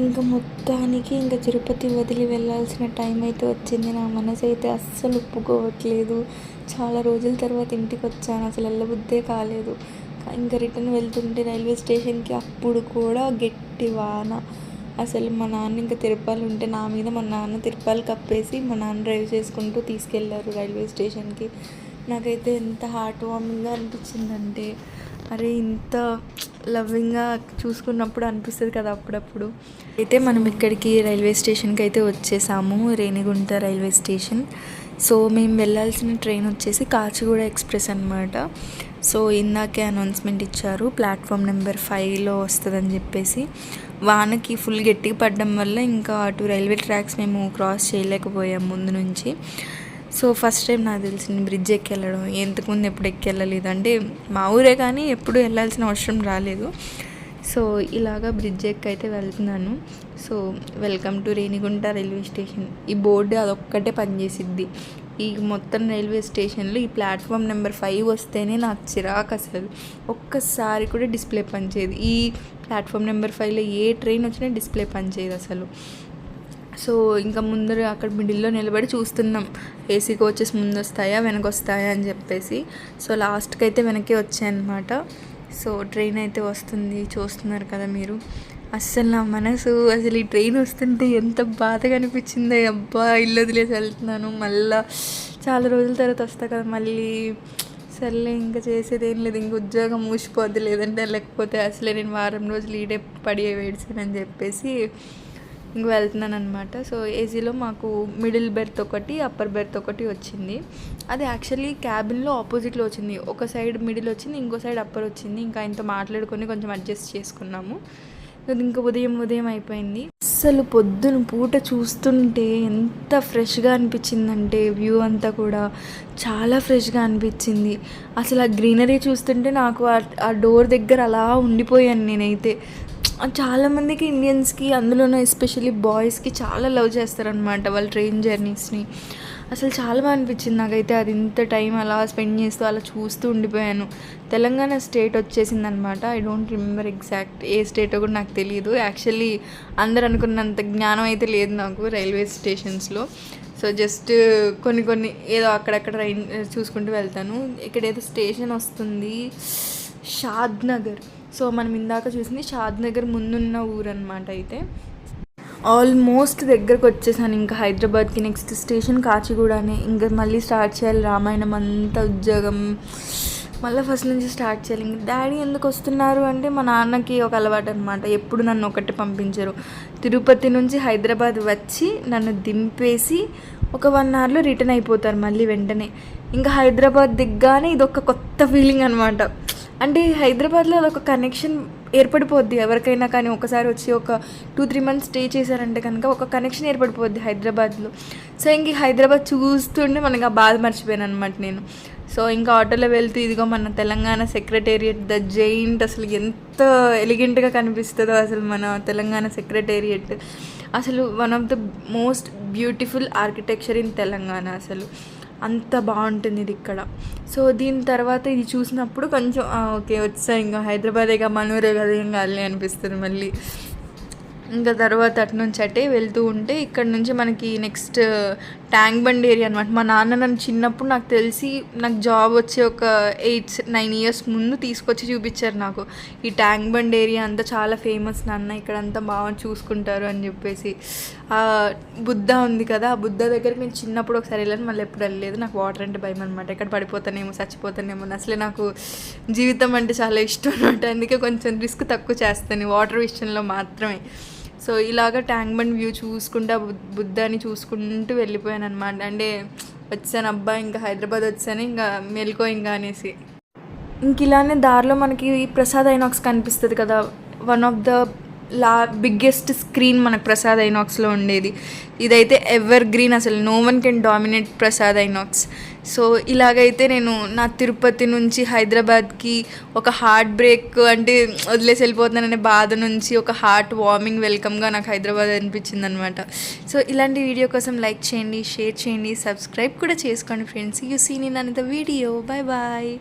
ఇంకా మొత్తానికి ఇంకా తిరుపతి వదిలి వెళ్ళాల్సిన టైం అయితే వచ్చింది. నా మనసు అయితే అస్సలు ఒప్పుకోవట్లేదు. చాలా రోజుల తర్వాత ఇంటికి వచ్చాను, అసలు వెళ్ళబుద్దే కాలేదు. ఇంకా రిటర్న్ వెళ్తుంటే రైల్వే స్టేషన్కి అప్పుడు కూడా గట్టి వాన. అసలు మా నాన్న ఇంకా తిరుపతి ఉంటే నా మీద మా నాన్న తిరుపతి కప్పేసి మా నాన్న డ్రైవ్ చేసుకుంటూ తీసుకెళ్లారు రైల్వే స్టేషన్కి. నాకైతే ఎంత హార్ట్ వార్మింగ్గా అనిపించిందంటే, అరే ఇంత లవ్వింగ్గా చూసుకున్నప్పుడు అనిపిస్తుంది కదా అప్పుడప్పుడు. అయితే మనం ఇక్కడికి రైల్వే స్టేషన్కి అయితే వచ్చేసాము, రేణిగుంట రైల్వే స్టేషన్. సో మేము వెళ్ళాల్సిన ట్రైన్ వచ్చేసి కాచిగూడ ఎక్స్ప్రెస్ అనమాట. సో ఇందాకే అనౌన్స్మెంట్ ఇచ్చారు, ప్లాట్ఫామ్ నెంబర్ 5లో వస్తుందని చెప్పేసి. వానకి ఫుల్ గట్టిగా పడడం వల్ల ఇంకా అటు రైల్వే ట్రాక్స్ మేము క్రాస్ చేయలేకపోయాం ముందు నుంచి. సో ఫస్ట్ టైం నాకు తెలిసింది బ్రిడ్జ్ ఎక్కి వెళ్ళడం. ఇంతకుముందు ఎప్పుడు ఎక్కి వెళ్ళలేదు, అంటే మా ఊరే కానీ ఎప్పుడు వెళ్ళాల్సిన అవసరం రాలేదు. సో ఇలాగా బ్రిడ్జ్ ఎక్కి అయితే వెళ్తున్నాను. So welcome to Renigunta railway station. ఈ బోర్డు అదొక్కటే పనిచేసిద్ది ఈ మొత్తం రైల్వే స్టేషన్లో. ఈ ప్లాట్ఫామ్ నెంబర్ 5 వస్తేనే నాకు చిరాకు, అసలు ఒక్కసారి కూడా డిస్ప్లే పనిచేయదు. ఈ ప్లాట్ఫామ్ నెంబర్ 5లో ఏ ట్రైన్ వచ్చినా డిస్ప్లే పనిచేయదు అసలు. సో ఇంకా ముందర అక్కడ మిడిల్లో నిలబడి చూస్తున్నాం ఏసీ కోచెస్ ముందు వస్తాయా వెనక వస్తాయా అని చెప్పేసి. సో లాస్ట్కి అయితే వెనకే వచ్చాయన్నమాట. సో ట్రైన్ అయితే వస్తుంది, చూస్తున్నారు కదా మీరు. అస్సలు నా మనసు అసలు ఈ ట్రైన్ వస్తుంటే ఎంత బాధగా అనిపించిందో. అబ్బా ఇల్లు వదిలేసి వెళ్తున్నాను, మళ్ళీ చాలా రోజుల తర్వాత వస్తా కదా మళ్ళీ. సర్లే ఇంకా చేసేది ఏం లేదు, ఇంక ఉద్యోగం మూసిపోద్ది, లేదంటే లేకపోతే అసలే నేను వారం రోజులు ఈడే పడి వేడిసానని చెప్పేసి ఇంక వెళ్తున్నాను అనమాట. సో ఏసీలో మాకు మిడిల్ బెర్త్ ఒకటి, అప్పర్ బెర్త్ ఒకటి వచ్చింది. అది యాక్చువల్లీ క్యాబిన్లో ఆపోజిట్లో వచ్చింది. ఒక సైడ్ మిడిల్ వచ్చింది, ఇంకో సైడ్ అప్పర్ వచ్చింది. ఇంకా ఆయనతో మాట్లాడుకొని కొంచెం అడ్జస్ట్ చేసుకున్నాము. ఇంకా ఉదయం అయిపోయింది. అసలు పొద్దున పూట చూస్తుంటే ఎంత ఫ్రెష్గా అనిపించిందంటే వ్యూ అంతా కూడా చాలా ఫ్రెష్గా అనిపించింది. అసలు ఆ గ్రీనరీ చూస్తుంటే నాకు ఆ డోర్ దగ్గర అలా ఉండిపోయాను నేనైతే. చాలామందికి ఇండియన్స్కి, అందులోనూ ఎస్పెషల్లీ బాయ్స్కి చాలా లవ్ చేస్తారనమాట వాళ్ళ ట్రైన్ జర్నీస్ని. అసలు చాలా బాగా అనిపించింది నాకైతే. అది ఇంత టైం అలా స్పెండ్ చేస్తూ అలా చూస్తూ ఉండిపోయాను. తెలంగాణ స్టేట్ వచ్చేసింది అనమాట. ఐ డోంట్ రిమెంబర్ ఎగ్జాక్ట్ ఏ స్టేటో కూడా నాకు తెలియదు. యాక్చువల్లీ అందరు అనుకున్నంత జ్ఞానం అయితే లేదు నాకు రైల్వే స్టేషన్స్లో. సో జస్ట్ కొన్ని ఏదో అక్కడక్కడ ట్రైన్ చూసుకుంటూ వెళ్తాను. ఇక్కడ ఏదో స్టేషన్ వస్తుంది, షాద్ నగర్. సో మనం ఇందాక చూసింది షాద్ నగర్ ముందున్న ఊరు అనమాట. అయితే ఆల్మోస్ట్ దగ్గరకు వచ్చేసాను. ఇంకా హైదరాబాద్కి నెక్స్ట్ స్టేషన్ కాచిగూడనే. ఇంకా మళ్ళీ స్టార్ట్ చేయాలి రామాయణం అంతా, ఉద్యోగం మళ్ళీ ఫస్ట్ నుంచి స్టార్ట్ చేయాలి. ఇంక డాడీ ఎందుకు వస్తున్నారు అంటే, మా నాన్నకి ఒక అలవాటు అనమాట, ఎప్పుడు నన్ను ఒకటి పంపించరు. తిరుపతి నుంచి హైదరాబాద్ వచ్చి నన్ను దింపేసి ఒక 1 అవర్లో రిటర్న్ అయిపోతారు మళ్ళీ వెంటనే. ఇంకా హైదరాబాద్ దిగ్గానే ఇదొక కొత్త ఫీలింగ్ అనమాట. అంటే హైదరాబాద్లో అదొక కనెక్షన్ ఏర్పడిపోద్ది ఎవరికైనా కానీ. ఒకసారి వచ్చి ఒక 2-3 మంత్స్ స్టే చేశారంటే కనుక ఒక కనెక్షన్ ఏర్పడిపోద్ది హైదరాబాద్లో. సో ఇంక హైదరాబాద్ చూస్తుంటే మనకి ఆ బాధ మర్చిపోయాను అనమాట నేను. సో ఇంకా ఆటోలో వెళ్తూ ఇదిగో మన తెలంగాణ సెక్రటేరియట్, ద జైంట్, అసలు ఎంత ఎలిగెంట్గా కనిపిస్తుందో అసలు మన తెలంగాణ సెక్రటేరియట్. అసలు one of the most beautiful architecture in Telangana. అసలు అంత బాగుంటుంది ఇది ఇక్కడ. సో దీని తర్వాత ఇది చూసినప్పుడు కొంచెం ఓకే వచ్చా, ఇంకా హైదరాబాదేగా మనూరే కదా ఏం కాదు అనిపిస్తుంది మళ్ళీ. ఇంకా తర్వాత అటు నుంచి అటే వెళ్తూ ఉంటే ఇక్కడ నుంచి మనకి నెక్స్ట్ ట్యాంక్ బండ్ ఏరియా అనమాట. మా నాన్న నన్ను చిన్నప్పుడు నాకు తెలిసి నాకు జాబ్ వచ్చి ఒక 8-9 ఇయర్స్ ముందు తీసుకొచ్చి చూపించారు నాకు. ఈ ట్యాంక్ బండ్ ఏరియా అంతా చాలా ఫేమస్ నాన్న, ఇక్కడ అంతా బాగా చూసుకుంటారు అని చెప్పేసి. బుద్ధ ఉంది కదా, ఆ బుద్ధ దగ్గరికి నేను చిన్నప్పుడు ఒకసారి వెళ్ళాను, మళ్ళీ ఎప్పుడు వెళ్ళలేదు. నాకు వాటర్ అంటే భయం అనమాట, ఎక్కడ పడిపోతానేమో చచ్చిపోతానేమో. అసలే నాకు జీవితం అంటే చాలా ఇష్టం అనమాట, అందుకే కొంచెం రిస్క్ తక్కువ చేస్తాను వాటర్ విషయంలో మాత్రమే. సో ఇలాగ ట్యాంక్ బండ్ వ్యూ చూసుకుంటూ బుద్ధాన్ని చూసుకుంటూ వెళ్ళిపోయాను అనమాట. అంటే వచ్చాను అబ్బా ఇంకా హైదరాబాద్ వచ్చాను ఇంకా మెల్కో ఇంకా అనేసి. ఇంక ఇలానే దారిలో మనకి ప్రసాద్ ఐనాక్స్ కనిపిస్తుంది కదా, one of the biggest screen మనకు ప్రసాద్ ఐనాక్స్లో ఉండేది. ఇదైతే ఎవర్ గ్రీన్, అసలు no one can dominate Prasad Inox. So ఇలాగైతే నేను నా తిరుపతి నుంచి హైదరాబాద్కి ఒక హార్ట్ బ్రేక్, అంటే వదిలేసి వెళ్ళిపోతున్నాననే బాధ నుంచి ఒక హార్ట్ వార్మింగ్ వెల్కమ్గా నాకు హైదరాబాద్ అనిపించింది అనమాట. సో ఇలాంటి వీడియో కోసం లైక్ చేయండి, షేర్ చేయండి, సబ్స్క్రైబ్ కూడా చేసుకోండి friends. You seen in another video. Bye bye.